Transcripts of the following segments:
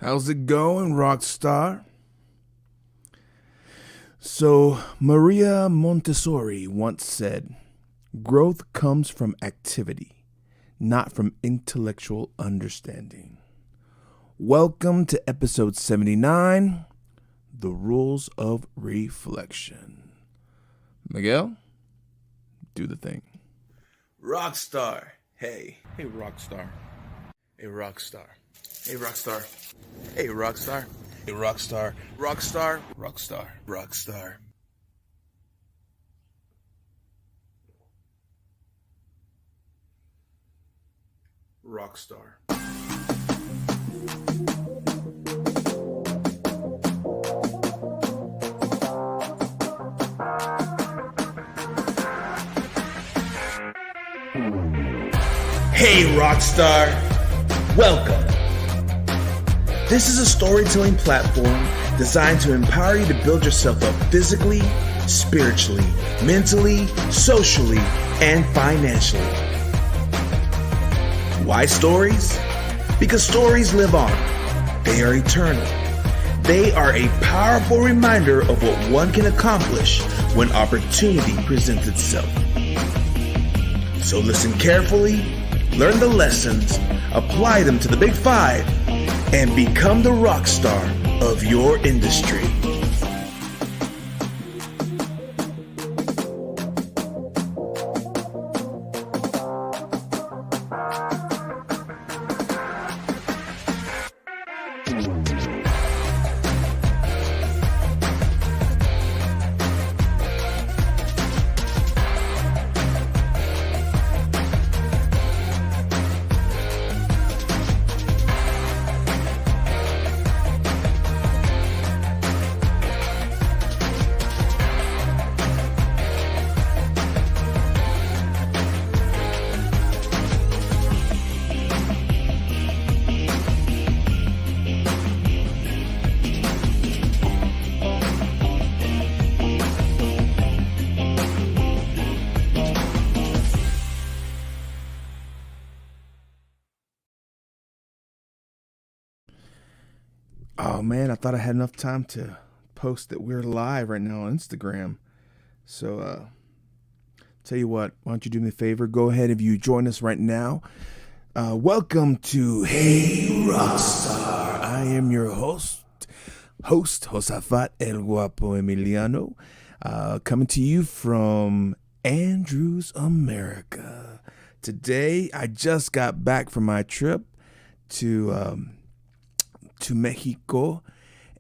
How's it going, Rockstar? So, Maria Montessori once said, growth comes from activity, not from intellectual understanding. Welcome to episode 79, The Rules of Reflection. Miguel, do the thing. Rockstar. Hey Rockstar. Hey Rockstar. Hey Rockstar. Hey Rockstar. Hey Rockstar. Rockstar. Rockstar. Rockstar. Rockstar. Hey Rockstar, welcome. This is a storytelling platform designed to empower you to build yourself up physically, spiritually, mentally, socially, and financially. Why stories? Because stories live on. They are eternal. They are a powerful reminder of what one can accomplish when opportunity presents itself. So listen carefully, learn the lessons, apply them to the Big Five, and become the rock star of your industry. Oh man, I thought I had enough time to post that we're live right now on Instagram. So, tell you what, why don't you do me a favor? Go ahead if you join us right now. Welcome to Hey Rockstar. I am your host Josafat Emiliano, coming to you from Andrews, America. Today, I just got back from my trip to Mexico,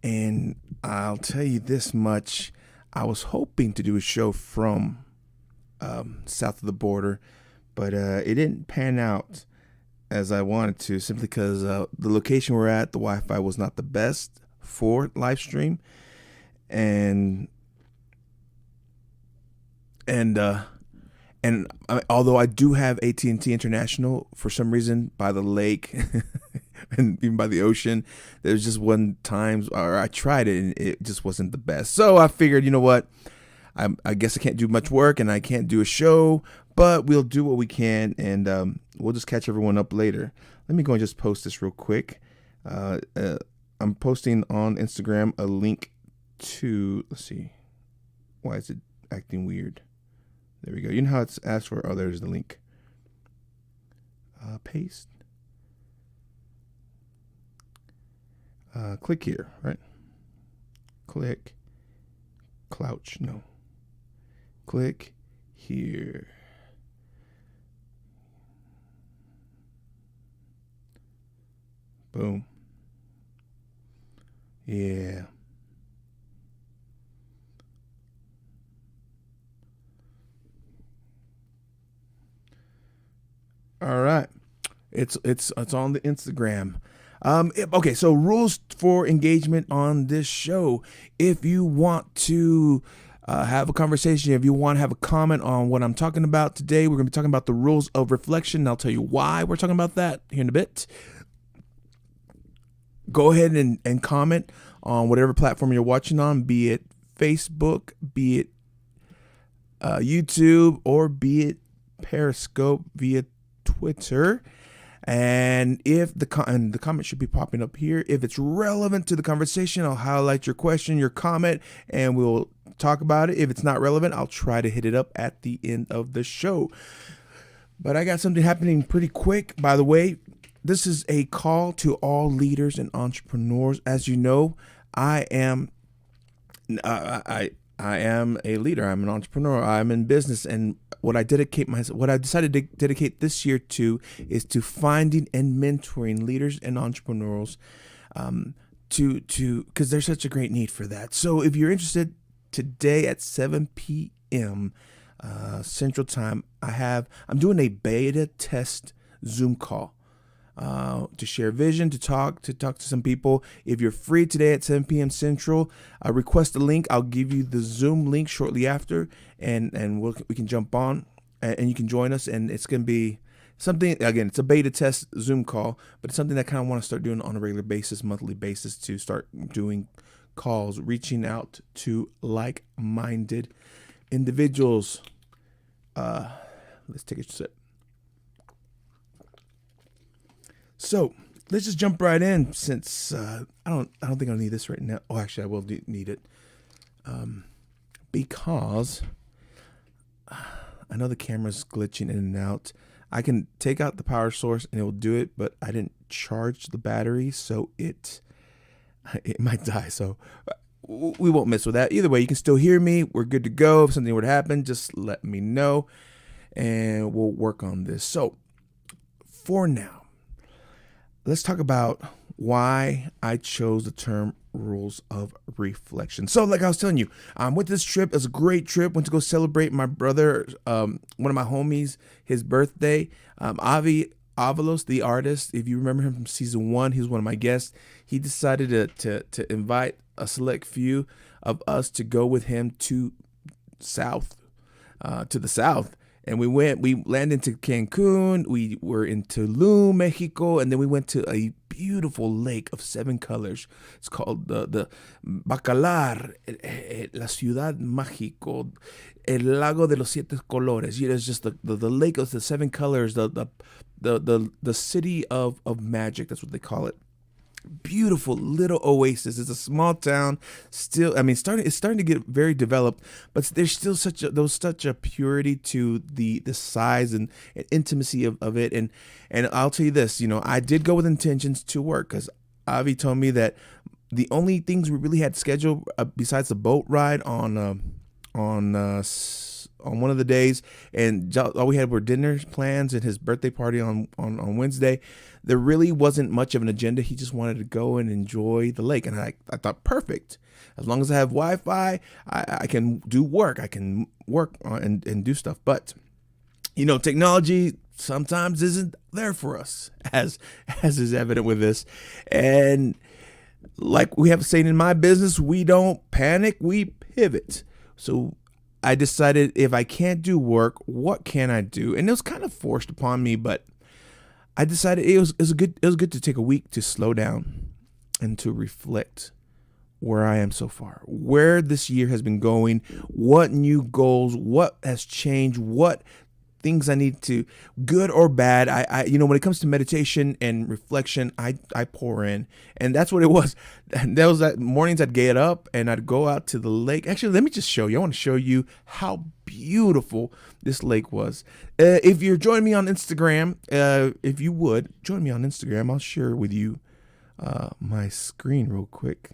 and I'll tell you this much: I was hoping to do a show from south of the border, but it didn't pan out as I wanted to, simply because the location we're at, the Wi-Fi was not the best for live stream, and although I do have AT&T International, for some reason by the lake and even by the ocean, there's just one time, or I tried it and it just wasn't the best. So I figured, you know what? I guess I can't do much work and I can't do a show, but we'll do what we can, and we'll just catch everyone up later. Let me go and just post this real quick. I'm posting on Instagram a link to, let's see, why is it acting weird? There we go. You know how it's asked for? Oh, there's the link. Paste. Click here, right? Click. Clouch. No. Click here. Boom. Yeah. All right. It's on the Instagram. Okay, so rules for engagement on this show. If you want to have a conversation, if you want to have a comment on what I'm talking about today, we're going to be talking about the rules of reflection. And I'll tell you why we're talking about that here in a bit. Go ahead and comment on whatever platform you're watching on, be it Facebook, be it YouTube, or be it Periscope via Twitter. And if the comment should be popping up here. If it's relevant to the conversation, I'll highlight your question, your comment, and we'll talk about it. If it's not relevant, I'll try to hit it up at the end of the show. But I got something happening pretty quick. By the way, this is a call to all leaders and entrepreneurs. As you know, I am a leader. I'm an entrepreneur. I'm in business, and what I decided to dedicate this year to is to finding and mentoring leaders and entrepreneurs, because there's such a great need for that. So if you're interested, today at 7 p.m. Central Time, I'm doing a beta test Zoom call. To share vision, to talk to some people. If you're free today at 7 p.m. Central, request a link. I'll give you the Zoom link shortly after, and we can jump on and you can join us. And it's going to be something, again, it's a beta test Zoom call, but it's something that I kind of want to start doing on a regular basis, monthly basis, to start doing calls, reaching out to like-minded individuals. Let's take a sip. So let's just jump right in, since I don't think I'll need this right now. Oh, actually, I will need it, because I know the camera's glitching in and out. I can take out the power source and it will do it, but I didn't charge the battery, so it might die. So we won't mess with that. Either way, you can still hear me. We're good to go. If something were to happen, just let me know, and we'll work on this. So for now, let's talk about why I chose the term rules of reflection. So like I was telling you, with this trip, it was a great trip. Went to go celebrate my brother, one of my homies, his birthday. Avi Avalos, the artist, if you remember him from season 1, he was one of my guests. He decided to invite a select few of us to go with him to the south. And we landed into Cancun. We were in Tulum, Mexico, and then we went to a beautiful lake of 7 colors. It's called the Bacalar, la Ciudad Mágico, el Lago de los Siete Colores. It's just the lake of the 7 colors, the city of magic. That's what they call it. Beautiful little oasis. It's a small town still. I mean, it's starting to get very developed, but there's still such a purity to the size and intimacy of it. And I'll tell you this, I did go with intentions to work, because Avi told me that the only things we really had scheduled, besides the boat ride on one of the days, and all we had were dinner plans and his birthday party on Wednesday. There really wasn't much of an agenda. He just wanted to go and enjoy the lake. And I thought, perfect. As long as I have Wi-Fi, I can do work. I can work on and do stuff. But, technology sometimes isn't there for us, as is evident with this. And like we have a saying in my business, we don't panic, we pivot. So I decided, if I can't do work, what can I do? And it was kind of forced upon me, but I decided it was good to take a week to slow down and to reflect where I am so far, where this year has been going, what new goals, what has changed, what things I need to, good or bad. I when it comes to meditation and reflection, I pour in, and that's what it was. That was that mornings I'd get up and I'd go out to the lake. Actually, let me just show you. I want to show you how beautiful this lake was. If you're joining me on Instagram, if you would join me on Instagram, I'll share with you my screen real quick.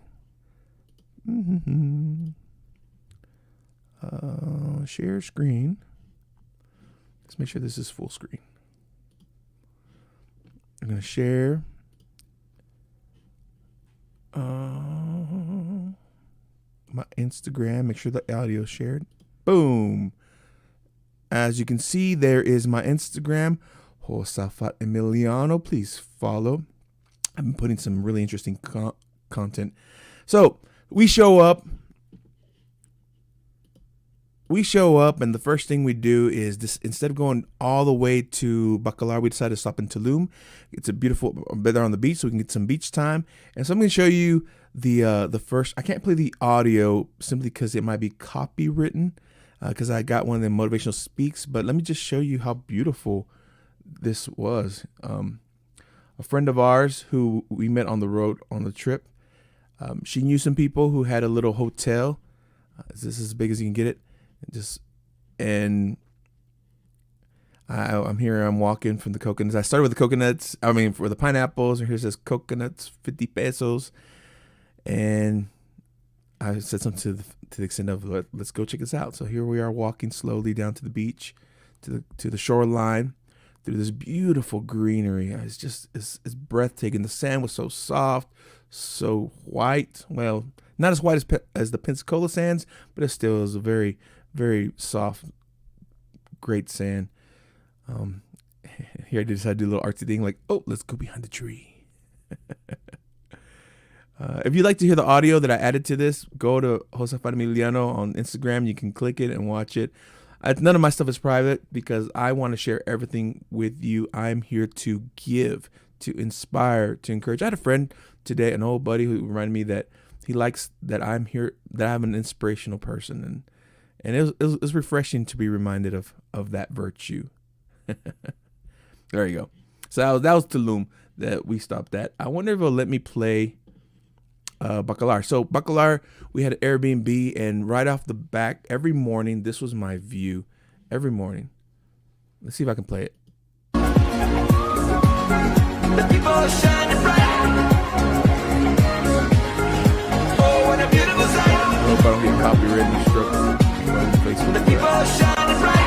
Share screen. Let's make sure this is full screen. I'm going to share. My Instagram. Make sure the audio is shared. Boom. As you can see, there is my Instagram, Josafat Emiliano. Please follow. I've been putting some really interesting content. So we show up. And the first thing we do is this. Instead of going all the way to Bacalar, we decided to stop in Tulum. It's a beautiful, better on the beach, so we can get some beach time. And so I'm going to show you the first. I can't play the audio simply because it might be copywritten, because I got one of the motivational speaks. But let me just show you how beautiful this was. a friend of ours who we met on the road on the trip. She knew some people who had a little hotel. This is as big as you can get it. I'm here. I'm walking from the coconuts. I started with the coconuts. For the pineapples. And here it says coconuts, 50 pesos. And I said something to the extent of, let's go check this out. So here we are walking slowly down to the beach, to the shoreline, through this beautiful greenery. It's breathtaking. The sand was so soft, so white. Well, not as white as the Pensacola sands, but it still is a very, very soft, great sand. Here I decided to do a little artsy thing, like, oh, let's go behind the tree. If you'd like to hear the audio that I added to this, go to Josafat Emiliano on Instagram. You can click it and watch it. None of my stuff is private because I want to share everything with you. I'm here to give, to inspire, to encourage. I had a friend today, an old buddy, who reminded me that he likes that I'm here, that I'm an inspirational person, and it was refreshing to be reminded of that virtue. There you go. So that was Tulum that we stopped at. I wonder if it'll let me play Bacalar. So Bacalar, we had an Airbnb, and right off the back, every morning, this was my view. Every morning. Let's see if I can play it. The people are shining bright. Oh, what a beautiful sight. I hope I don't get copyrighted struck on Facebook. The people are shining bright.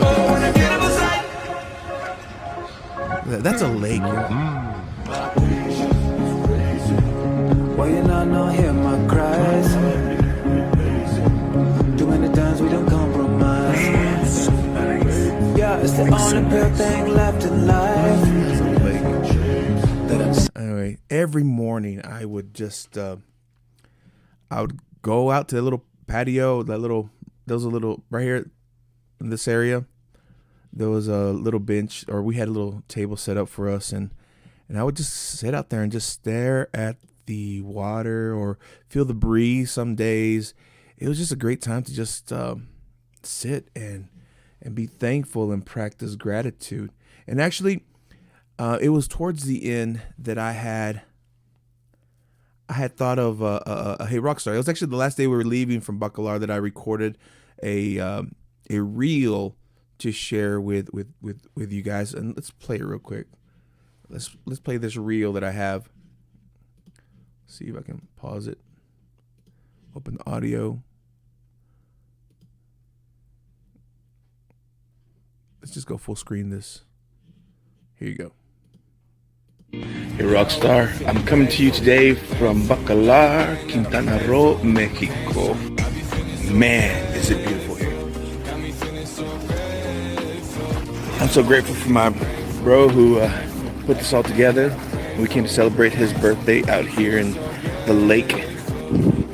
Oh, what a beautiful sight. That's a lake. Well, you not hear my cries. Too many times we don't compromise. Yeah, it's the only pure thing left in life. Anyway, every morning I would just I would go out to the little patio. There was a little right here in this area. There was a little bench, or we had a little table set up for us, and I would just sit out there and just stare at the water or feel the breeze. Some days it was just a great time to just sit and be thankful and practice gratitude. And actually, it was towards the end that I had thought of a Hey Rockstar. It was actually the last day we were leaving from Bacalar that I recorded a reel to share with you guys. And let's play it real quick. Let's play this reel that I have. See if I can pause it. Open the audio. Let's just go full screen this. Here you go. Hey Rockstar, I'm coming to you today from Bacalar, Quintana Roo, Mexico. Man, is it beautiful here. I'm so grateful for my bro who put this all together. We came to celebrate his birthday out here in the lake.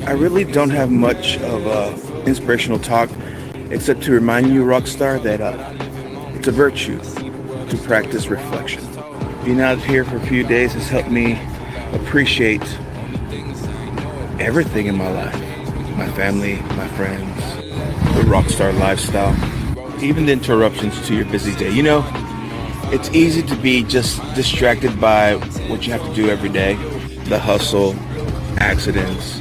I really don't have much of inspirational talk except to remind you, Rockstar, that it's a virtue to practice reflection. Being out here for a few days has helped me appreciate everything in my life. My family, my friends, the Rockstar lifestyle, even the interruptions to your busy day. You know, it's easy to be just distracted by what you have to do every day. The hustle, accidents,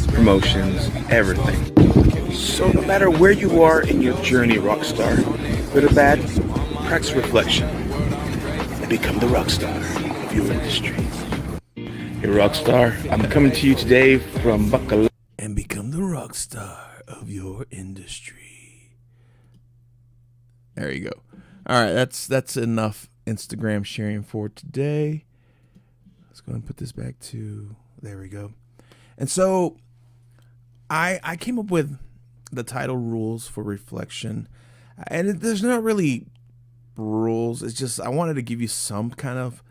promotions, everything. So no matter where you are in your journey, Rockstar, good or bad, practice reflection and become the rockstar of your industry. Hey Rockstar, I'm coming to you today from Bacalar. And become the rockstar of your industry. There you go. All right, that's enough Instagram sharing for today. Let's go and put this back to, there we go. And so I came up with the title Rules for Reflection. And there's not really rules. It's just I wanted to give you some kind of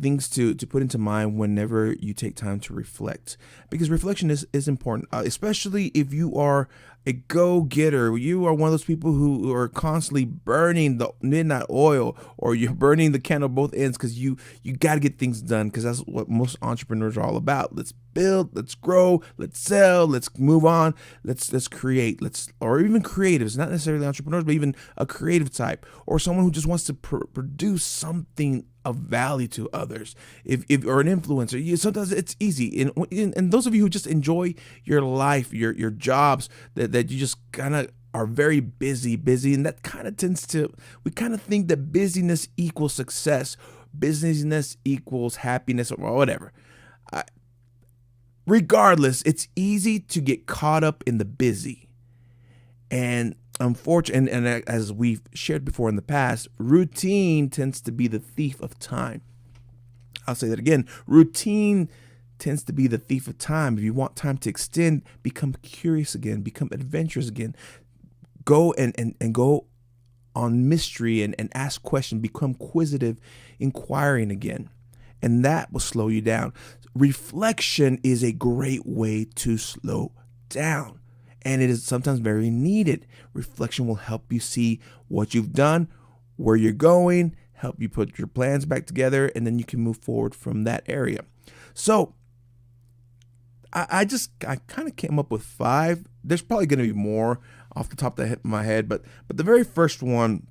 things to put into mind whenever you take time to reflect. Because reflection is important, especially if you are a go-getter. You are one of those people who are constantly burning the midnight oil, or you're burning the candle both ends because you got to get things done, because that's what most entrepreneurs are all about. Let's build, let's grow, let's sell, let's move on, let's create, or even creatives, not necessarily entrepreneurs, but even a creative type, or someone who just wants to produce something of value to others. If or an influencer, sometimes it's easy. And those of you who just enjoy your life, your jobs, that you just kind of are very busy, and that kind of we kind of think that busyness equals success, busyness equals happiness, or whatever. Regardless, it's easy to get caught up in the busy. And unfortunately, and as we've shared before in the past, routine tends to be the thief of time. I'll say that again. Routine tends to be the thief of time. If you want time to extend, become curious again, become adventurous again. Go and go on mystery and ask questions, become inquisitive, inquiring again. And that will slow you down. Reflection is a great way to slow down. And it is sometimes very needed. Reflection will help you see what you've done, where you're going, help you put your plans back together, and then you can move forward from that area. So I kind of came up with 5. There's probably going to be more off the top of my head, but the very first one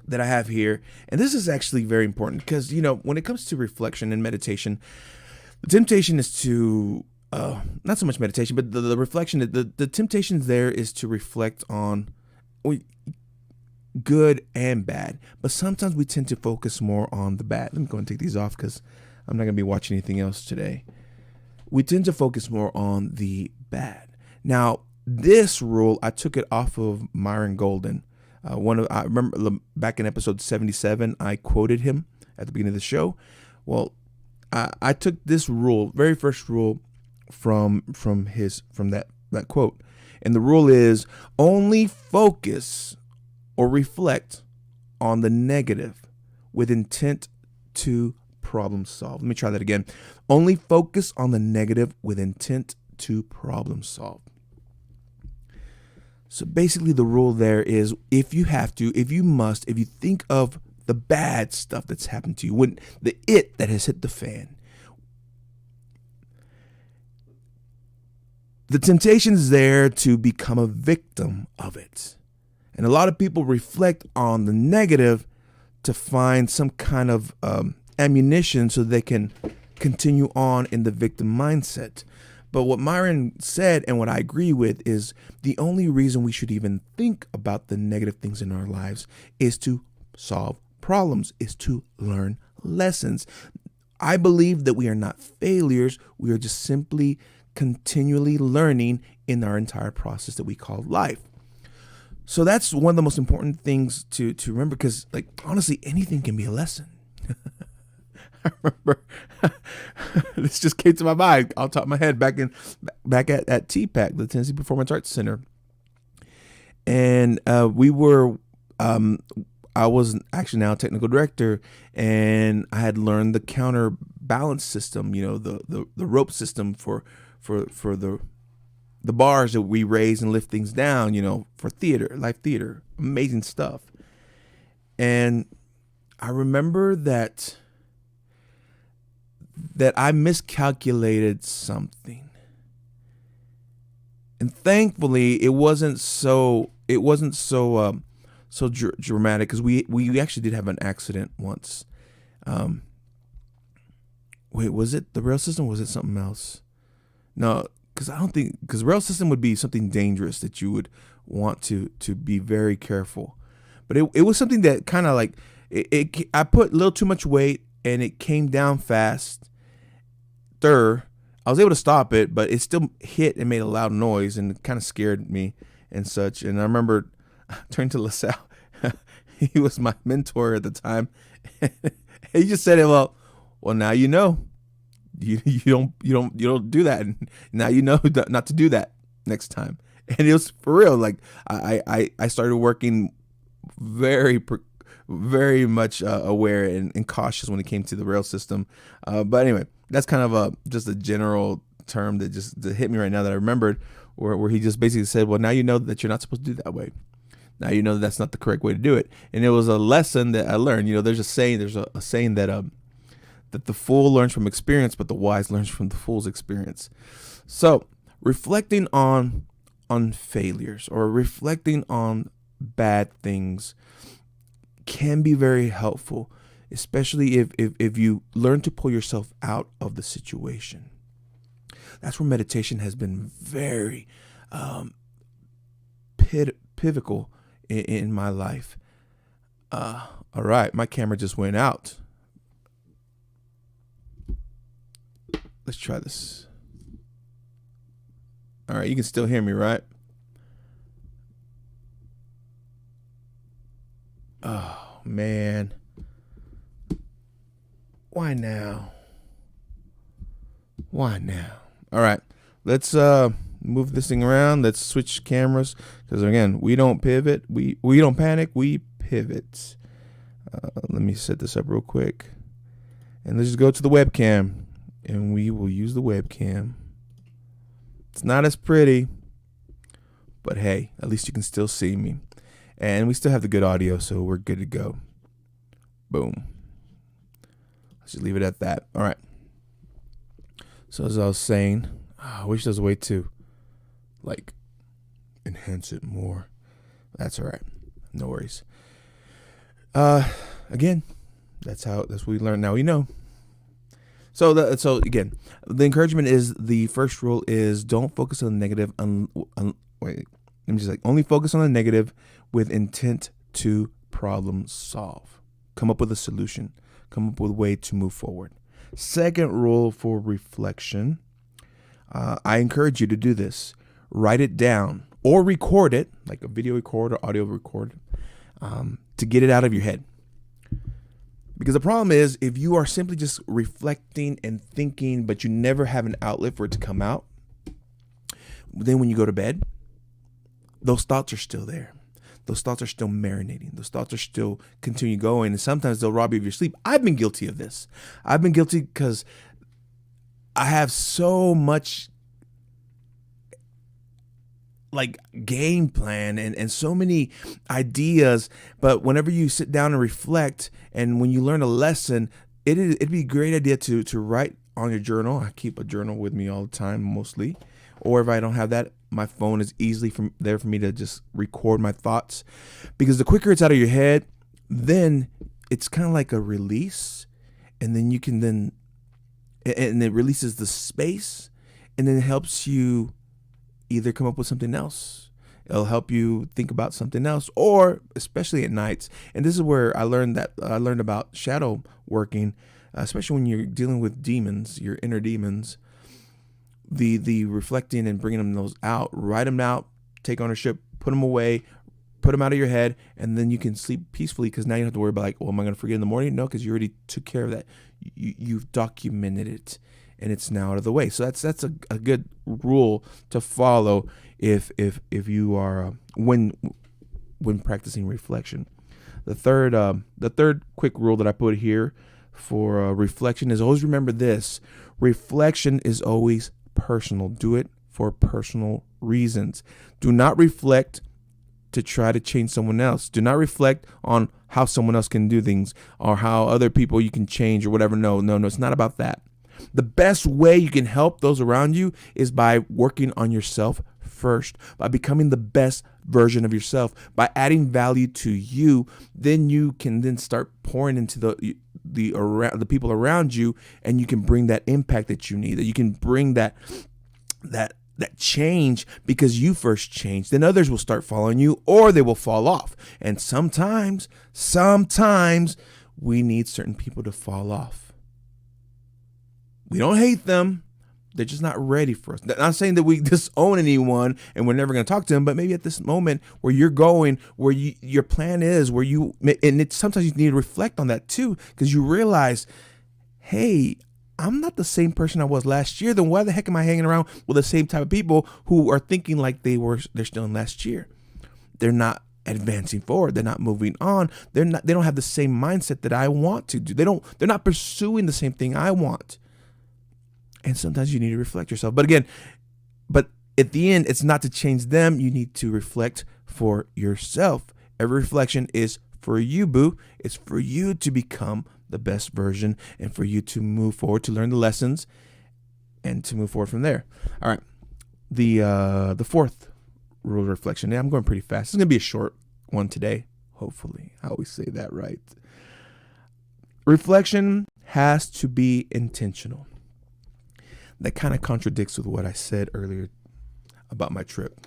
that I have here, and this is actually very important because, when it comes to reflection and meditation, the temptation is to not so much meditation, but the reflection, the temptation there is to reflect on good and bad. But sometimes we tend to focus more on the bad. Let me go and take these off because I'm not going to be watching anything else today. We tend to focus more on the bad. Now, this rule, I took it off of Myron Golden. I remember back in episode 77, I quoted him at the beginning of the show. Well, I took this rule, very first rule, from that quote, and the rule is only focus or reflect on the negative with intent to problem solve. Let me try that again. Only focus on the negative with intent to problem solve. So basically the rule there is, if you think of the bad stuff that's happened to you, when that has hit the fan, the temptation is there to become a victim of it. And a lot of people reflect on the negative to find some kind of ammunition so they can continue on in the victim mindset. But what Myron said, and what I agree with, is the only reason we should even think about the negative things in our lives is to solve problems, is to learn lessons. I believe that we are not failures. We are just simply continually learning in our entire process that we call life. So that's one of the most important things to remember, because honestly, anything can be a lesson. I remember this just came to my mind off the top of my head back at TPAC, the Tennessee Performance Arts Center. And I was actually now technical director, and I had learned the counterbalance system, the rope system for the bars that we raise and lift things down, for live theater, amazing stuff. And I remember that I miscalculated something, and thankfully it wasn't so dramatic, because we actually did have an accident once. Wait, was it the rail system? Or was it something else? No, because rail system would be something dangerous that you would want to be very careful. But it was something that kind of I put a little too much weight, and it came down fast. I was able to stop it, but it still hit and made a loud noise, and it kind of scared me and such. And I remember turning to LaSalle. He was my mentor at the time. He just said, well, now you know. You don't do that. And now you know not to do that next time. And it was for real. I started working very much aware and cautious when it came to the rail system. But anyway, that's kind of just a general term that hit me right now that I remembered where he just basically said, well, now you know that you're not supposed to do it that way. Now you know that that's not the correct way to do it. And it was a lesson that I learned. There's a saying that that the fool learns from experience, but the wise learns from the fool's experience. So reflecting on failures or reflecting on bad things can be very helpful, especially if you learn to pull yourself out of the situation. That's where meditation has been very pivotal in my life. All right, my camera just went out. Let's try this. All right, you can still hear me, right? Oh, man. Why now? All right, let's move this thing around. Let's switch cameras, because again, we don't pivot. We don't panic. We pivot. Let me set this up real quick, and let's just go to the webcam, and we will use the webcam. It's not as pretty, but hey, at least you can still see me, and we still have the good audio, so we're good to go. Boom. Let's just leave it at that. All right. So as I was saying, I wish there was a way to enhance it more. That's all right. No worries. Again, that's what we learned. Now we know. So again, the encouragement is, the first rule is don't focus on the negative. Only focus on the negative with intent to problem solve. Come up with a solution. Come up with a way to move forward. Second rule for reflection, I encourage you to do this. Write it down or record it, like a video record or audio record, to get it out of your head. Because the problem is, if you are simply just reflecting and thinking, but you never have an outlet for it to come out, then when you go to bed, those thoughts are still there. Those thoughts are still marinating. Those thoughts are still continue going. And sometimes they'll rob you of your sleep. I've been guilty of this. I've been guilty because I have so much game plan and so many ideas. But whenever you sit down and reflect, and when you learn a lesson, it'd be a great idea to write on your journal. I keep a journal with me all the time, mostly. Or if I don't have that, my phone is easily there for me to just record my thoughts. Because the quicker it's out of your head, then it's kind of like a release. And then you can and it releases the space. And then it helps you either come up with something else. It'll help you think about something else, or especially at nights. And this is where I learned about shadow working, especially when you're dealing with demons, your inner demons. The reflecting and bringing those out, write them out, take ownership, put them away, put them out of your head, and then you can sleep peacefully, because now you don't have to worry about am I going to forget in the morning? No, because you already took care of that. You've documented it, and it's now out of the way. So that's a good rule to follow if you are when practicing reflection. The third quick rule that I put here for reflection is, always remember this: reflection is always personal. Do it for personal reasons. Do not reflect to try to change someone else. Do not reflect on how someone else can do things or how other people you can change or whatever. No, it's not about that. The best way you can help those around you is by working on yourself first, by becoming the best version of yourself, by adding value to you. Then you can then start pouring into the people around you, and you can bring that impact that you need, that you can bring that change, because you first changed. Then others will start following you, or they will fall off. And sometimes we need certain people to fall off. We don't hate them. They're just not ready for us. Not saying that we disown anyone and we're never going to talk to them, but maybe at this moment where you're going, where your plan is, sometimes you need to reflect on that too, because you realize, hey, I'm not the same person I was last year. Then why the heck am I hanging around with the same type of people who are thinking like they're still in last year? They're not advancing forward. They're not moving on. They don't have the same mindset that I want to do. They're not pursuing the same thing I want. And sometimes you need to reflect yourself. But again, at the end, it's not to change them. You need to reflect for yourself. Every reflection is for you, boo. It's for you to become the best version and for you to move forward, to learn the lessons and to move forward from there. All right. The fourth rule of reflection. Yeah, I'm going pretty fast. It's going to be a short one today. Hopefully. I always say that right. Reflection has to be intentional. That kind of contradicts with what I said earlier about my trip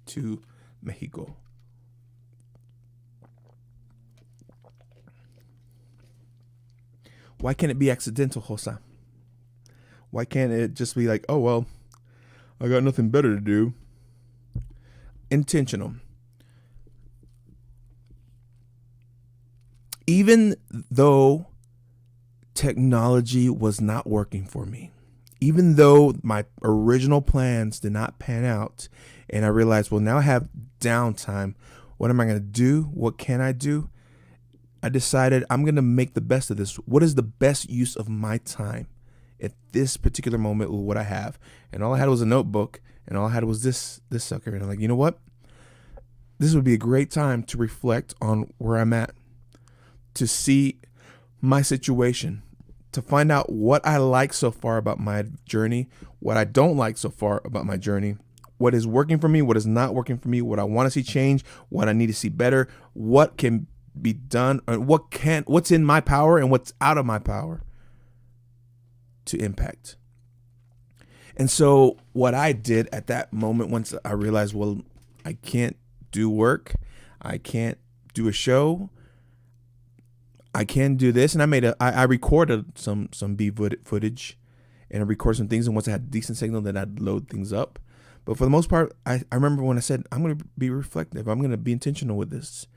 to Mexico. Why can't it be accidental, Josa? Why can't it just be like, oh, well, I got nothing better to do? Intentional. Even though technology was not working for me, even though my original plans did not pan out, and I realized, well, now I have downtime. What am I going to do? What can I do? I decided I'm going to make the best of this. What is the best use of my time at this particular moment with what I have? And all I had was a notebook, and all I had was this sucker. And I'm like, you know what? This would be a great time to reflect on where I'm at, to see my situation, to find out what I like so far about my journey, what I don't like so far about my journey, what is working for me, what is not working for me, what I want to see change, what I need to see better, what can be done, or what's in my power and what's out of my power to impact. And so what I did at that moment, once I realized, well, I can't do work, I can't do a show, I can do this, and I recorded some B footage, and I recorded some things, and once I had decent signal, then I'd load things up. But for the most part, I remember when I said, I'm going to be reflective, I'm going to be intentional with this.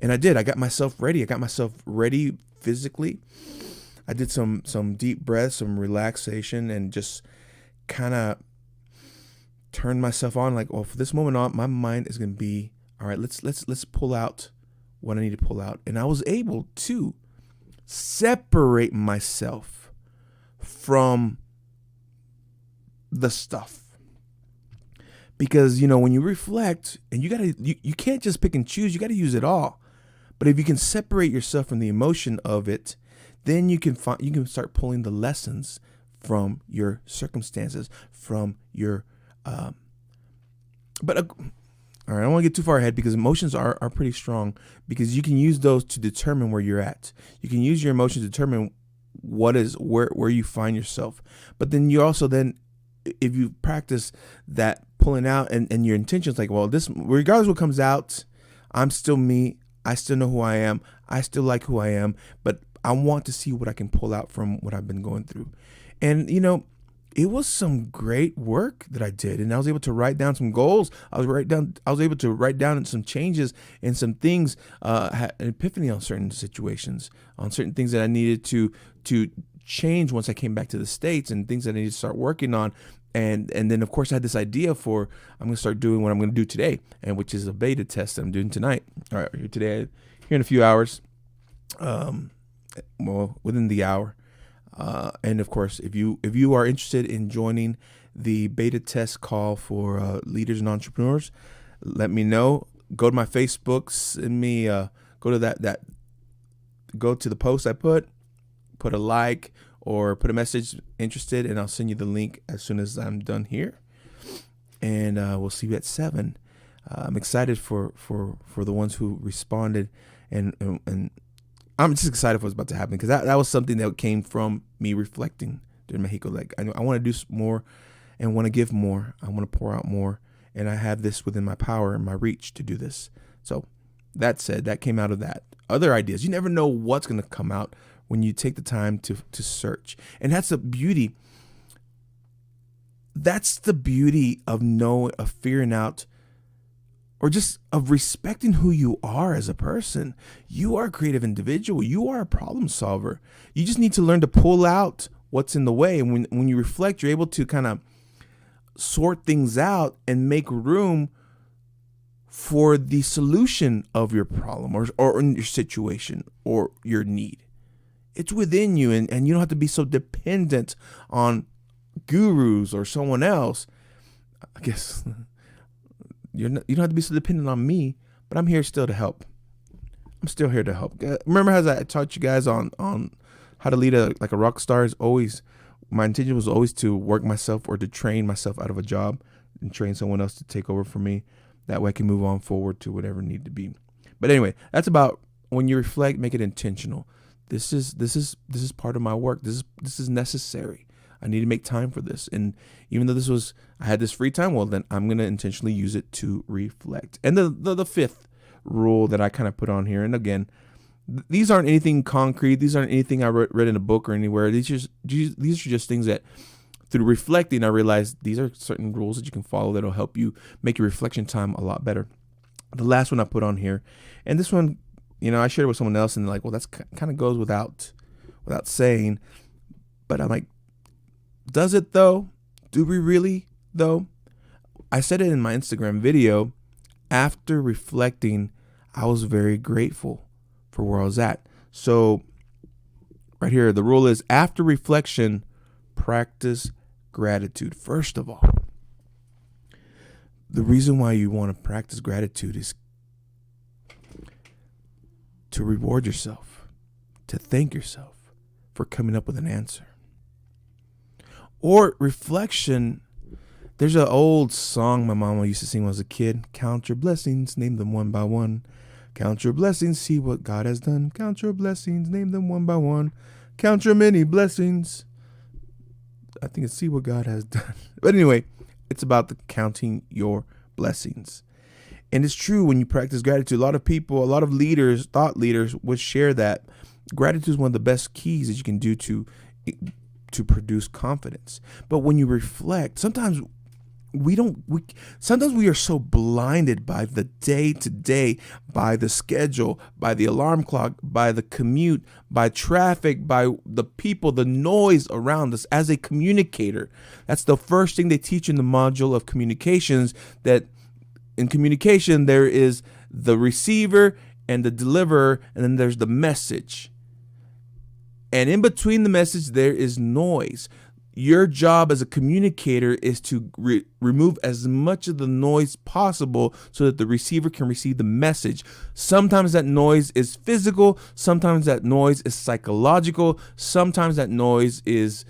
And I did. I got myself ready. I got myself ready physically. I did some deep breaths, some relaxation, and just kind of turned myself on. Like, well, for this moment on, my mind is going to be, all right, let's pull out what I need to pull out. And I was able to separate myself from the stuff. Because, when you reflect, and you can't just pick and choose, you got to use it all. But if you can separate yourself from the emotion of it, then you can start pulling the lessons from your circumstances, from your, all right, I don't want to get too far ahead because emotions are pretty strong, because you can use those to determine where you're at. You can use your emotions to determine where you find yourself. But then you also if you practice that pulling out and your intentions, like, well, this, regardless what comes out, I'm still me. I still know who I am. I still like who I am, but I want to see what I can pull out from what I've been going through. And, it was some great work that I did, and I was able to write down some goals. I was able to write down some changes and some things, had an epiphany on certain situations, on certain things that I needed to change once I came back to the States, and things that I needed to start working on. And then, of course, I had this idea for, I'm going to start doing what I'm going to do today, and which is a beta test that I'm doing tonight. All right, here in a few hours, within the hour. And of course, if you are interested in joining the beta test call for leaders and entrepreneurs, let me know. Go to my Facebook, send me, go to go to the post I put a like, or put a message interested, and I'll send you the link as soon as I'm done here. And we'll see you at 7. I'm excited for the ones who responded, and I'm just excited for what's about to happen, because that was something that came from me reflecting during Mexico. Like, I want to do more and want to give more. I want to pour out more, and I have this within my power and my reach to do this. So that said, that came out of that. Other ideas, you never know what's going to come out when you take the time to search. And that's the beauty. That's the beauty of figuring out, or just of respecting who you are as a person. You are a creative individual. You are a problem solver. You just need to learn to pull out what's in the way. And when you reflect, you're able to kind of sort things out and make room for the solution of your problem or your situation or your need. It's within you, and you don't have to be so dependent on gurus or someone else. I guess you don't have to be so dependent on me, but I'm here still to help. I'm still here to help. Remember as I taught you guys on how to lead a rock star? Is always, my intention was always to work myself or to train myself out of a job and train someone else to take over for me. That way I can move on forward to whatever need to be. But anyway, that's about when you reflect, make it intentional. This is part of my work. This is necessary. I need to make time for this. And even though I had this free time, well, then I'm going to intentionally use it to reflect. And the fifth rule that I kind of put on here, and again, these aren't anything concrete. These aren't anything I read in a book or anywhere. These are just things that through reflecting, I realized these are certain rules that you can follow that'll help you make your reflection time a lot better. The last one I put on here, and this one, I shared it with someone else, and they're like, well, that's kind of goes without saying, but I'm like, does it though? Do we really though? I said it in my Instagram video. After reflecting, I was very grateful for where I was at. So right here, the rule is after reflection, practice gratitude. First of all, the reason why you want to practice gratitude is to reward yourself, to thank yourself for coming up with an answer. Or reflection, there's an old song my mama used to sing when I was a kid. Count your blessings, name them one by one. Count your blessings, see what God has done. Count your blessings, name them one by one. Count your many blessings. I think it's see what God has done. But anyway, it's about the counting your blessings. And it's true when you practice gratitude. A lot of people, a lot of leaders, thought leaders would share that gratitude is one of the best keys that you can do to produce confidence. But when you reflect, sometimes we are so blinded by the day to day, by the schedule, by the alarm clock, by the commute, by traffic, by the people, the noise around us as a communicator. That's the first thing they teach in the module of communications, that in communication, there is the receiver and the deliverer, and then there's the message. And in between the message, there is noise. Your job as a communicator is to remove as much of the noise possible so that the receiver can receive the message. Sometimes that noise is physical. Sometimes that noise is psychological. Sometimes that noise is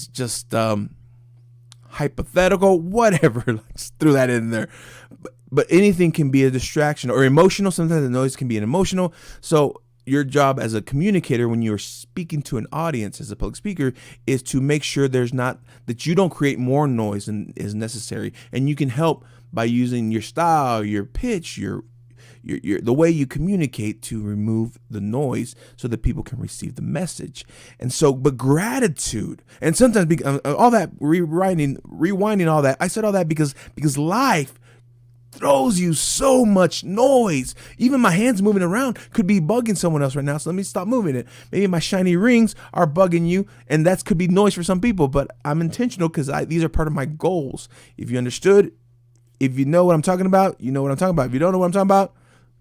just hypothetical, whatever. Just threw that in there. But anything can be a distraction or emotional. Sometimes the noise can be an emotional. So your job as a communicator when you're speaking to an audience as a public speaker is to make sure that you don't create more noise than is necessary. And you can help by using your style, your pitch, your the way you communicate to remove the noise so that people can receive the message. And so, but gratitude, and sometimes all that rewinding all that, I said all that because life throws you so much noise. Even my hands moving around could be bugging someone else right now. So let me stop moving it. Maybe my shiny rings are bugging you, and that could be noise for some people, but I'm intentional because these are part of my goals. If you understood, if you know what I'm talking about, you know what I'm talking about. If you don't know what I'm talking about,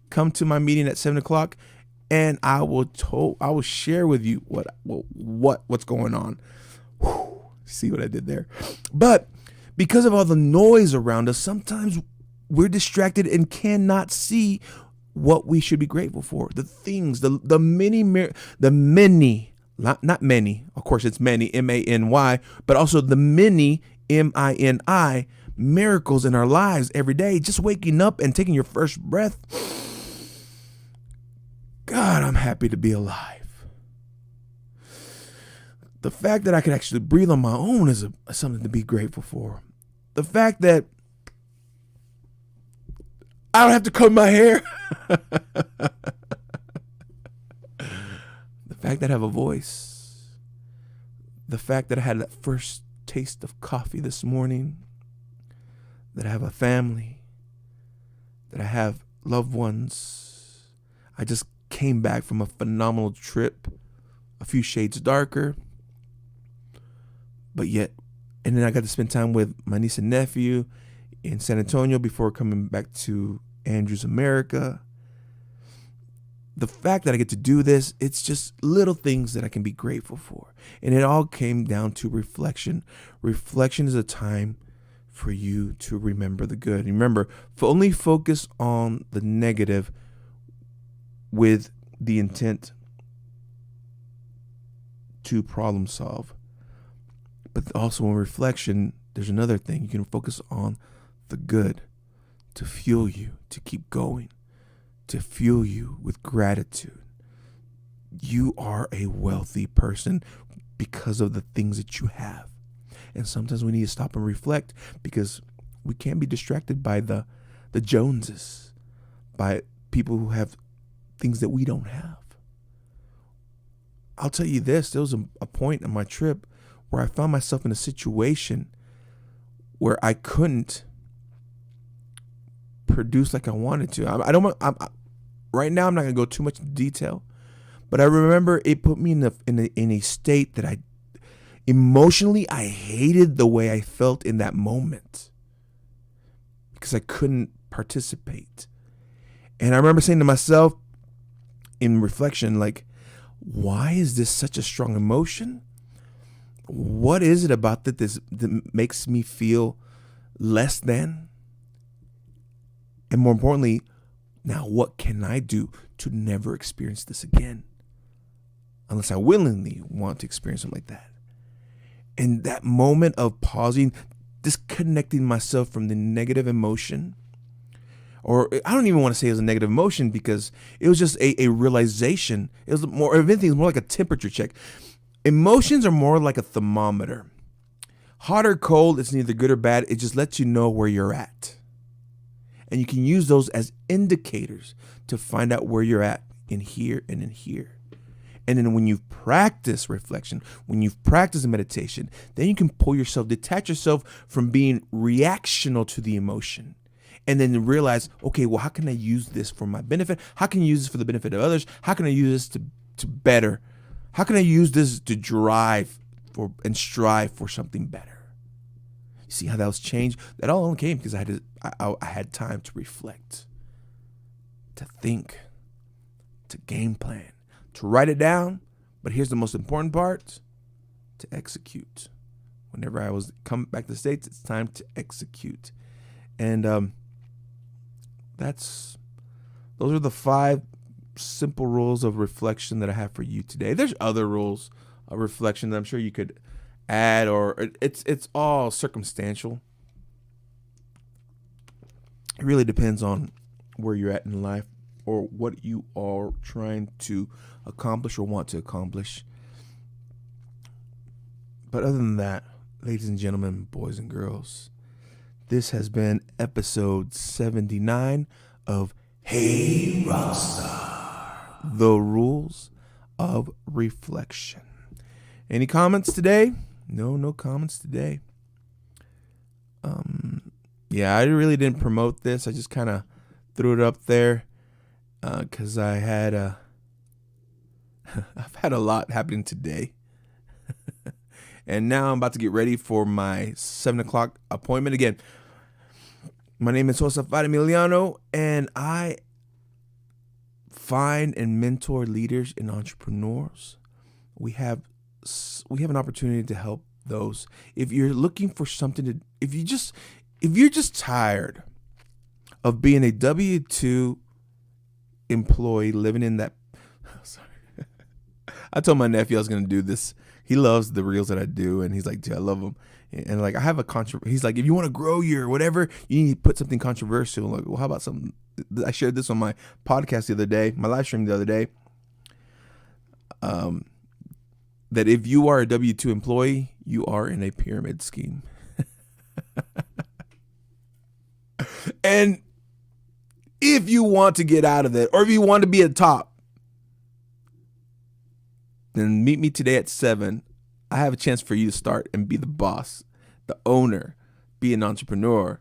come to my meeting at 7:00 and I will share with you what's going on. Whew, see what I did there? But because of all the noise around us, sometimes we're distracted and cannot see what we should be grateful for. The things, the many, not many, of course it's many, M-A-N-Y, but also the many, M-I-N-I, miracles in our lives every day. Just waking up and taking your first breath. God, I'm happy to be alive. The fact that I can actually breathe on my own is something to be grateful for. The fact that I don't have to comb my hair. The fact that I have a voice. The fact that I had that first taste of coffee this morning. That I have a family. That I have loved ones. I just came back from a phenomenal trip. A few shades darker. But yet, and then I got to spend time with my niece and nephew in San Antonio before coming back to Andrews, America. The fact that I get to do this, it's just little things that I can be grateful for. And it all came down to reflection. Reflection is a time for you to remember the good. Remember, only focus on the negative with the intent to problem solve. But also in reflection, there's another thing. You can focus on the good to fuel you, to keep going, to fuel you with gratitude. You are a wealthy person because of the things that you have. And sometimes we need to stop and reflect, because we can't be distracted by the Joneses, by people who have things that we don't have. I'll tell you this, there was a point in my trip where I found myself in a situation where I couldn't produce like I wanted to. Right now I'm not going to go too much into detail, but I remember it put me in a state that I hated the way I felt in that moment because I couldn't participate. And I remember saying to myself in reflection, like, why is this such a strong emotion? What is it about that makes me feel less than? And more importantly, now what can I do to never experience this again? Unless I willingly want to experience something like that. And that moment of pausing, disconnecting myself from the negative emotion, or I don't even want to say it was a negative emotion, because it was just a realization. It was more, if anything, it was more like a temperature check. Emotions are more like a thermometer. Hot or cold, it's neither good or bad. It just lets you know where you're at. And you can use those as indicators to find out where you're at in here and in here. And then when you've practiced reflection, when you've practiced meditation, then you can detach yourself from being reactional to the emotion. And then realize, okay, well, how can I use this for my benefit? How can I use this for the benefit of others? How can I use this to better? How can I use this to drive for and strive for something better? You see how that was changed? That all only came because I had time to reflect, to think, to game plan, to write it down. But here's the most important part: to execute. Whenever I was coming back to the States, it's time to execute. And those are the 5 simple rules of reflection that I have for you today. There's other rules of reflection that I'm sure you could add, or it's all circumstantial. It really depends on where you're at in life or what you are trying to accomplish or want to accomplish. But other than that, ladies and gentlemen, boys and girls, this has been episode 79 of Hey Rockstar, the rules of reflection. Any comments today? No comments today. Yeah, I really didn't promote this. I just kind of threw it up there because I've had a lot happening today. And now I'm about to get ready for my 7 o'clock appointment again. My name is Josafat Emiliano, and I find and mentor leaders and entrepreneurs. We have an opportunity to help those. If you're looking for something to, if you're just tired of being a W-2 employee living in that, sorry. I told my nephew I was going to do this. He loves the reels that I do, and he's like, dude, I love them. And like, I have he's like, if you want to grow your whatever, you need to put something controversial. Like, well, how about something? I shared this on my podcast the other day, my live stream the other day. That if you are a W-2 employee, you are in a pyramid scheme. And if you want to get out of it, or if you want to be at top, then meet me today at 7. I have a chance for you to start and be the boss, the owner, be an entrepreneur.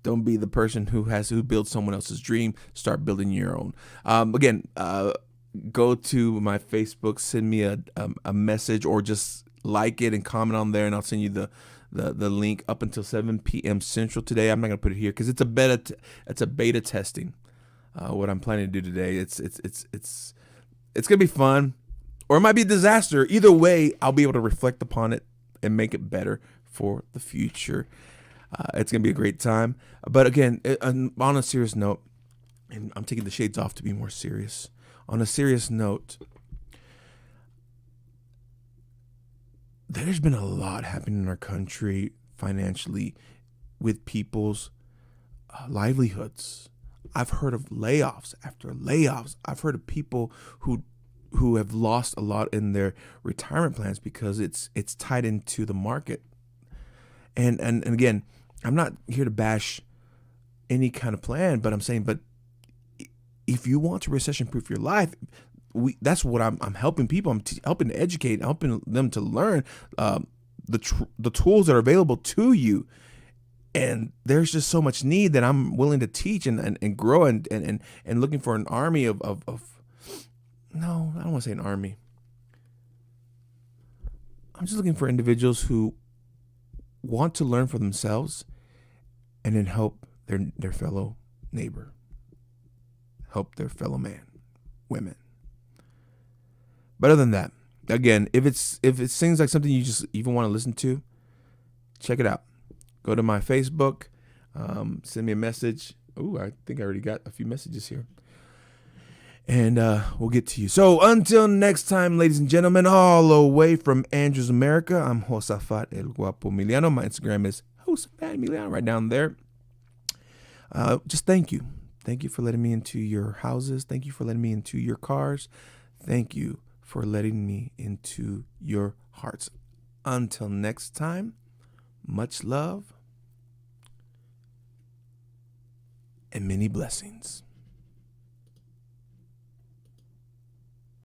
Don't be the person who builds someone else's dream. Start building your own. Again, go to my Facebook, send me a message, or just like it and comment on there, and I'll send you the link up until 7 p.m. Central today. I'm not gonna put it here because it's a beta testing. What I'm planning to do today, it's gonna be fun. Or it might be a disaster. Either way, I'll be able to reflect upon it and make it better for the future. It's going to be a great time. But again, on a serious note, and I'm taking the shades off to be more serious. On a serious note, there's been a lot happening in our country financially with people's livelihoods. I've heard of layoffs after layoffs. I've heard of people who have lost a lot in their retirement plans because it's tied into the market. And again, I'm not here to bash any kind of plan, but I'm saying, but if you want to recession-proof your life, that's what I'm helping people. I'm helping to educate, helping them to learn the tools that are available to you. And there's just so much need that I'm willing to teach and grow and looking for an army of no, I don't want to say an army. I'm just looking for individuals who want to learn for themselves and then help their fellow neighbor, help their fellow man, women. But other than that, again, if it seems like something you just even want to listen to, check it out. Go to my Facebook, send me a message. Ooh, I think I already got a few messages here. And we'll get to you. So until next time, ladies and gentlemen, all the way from Andrews, America, I'm Josafat Emiliano. My Instagram is Josafat Emiliano, right down there. Just thank you. Thank you for letting me into your houses. Thank you for letting me into your cars. Thank you for letting me into your hearts. Until next time, much love and many blessings.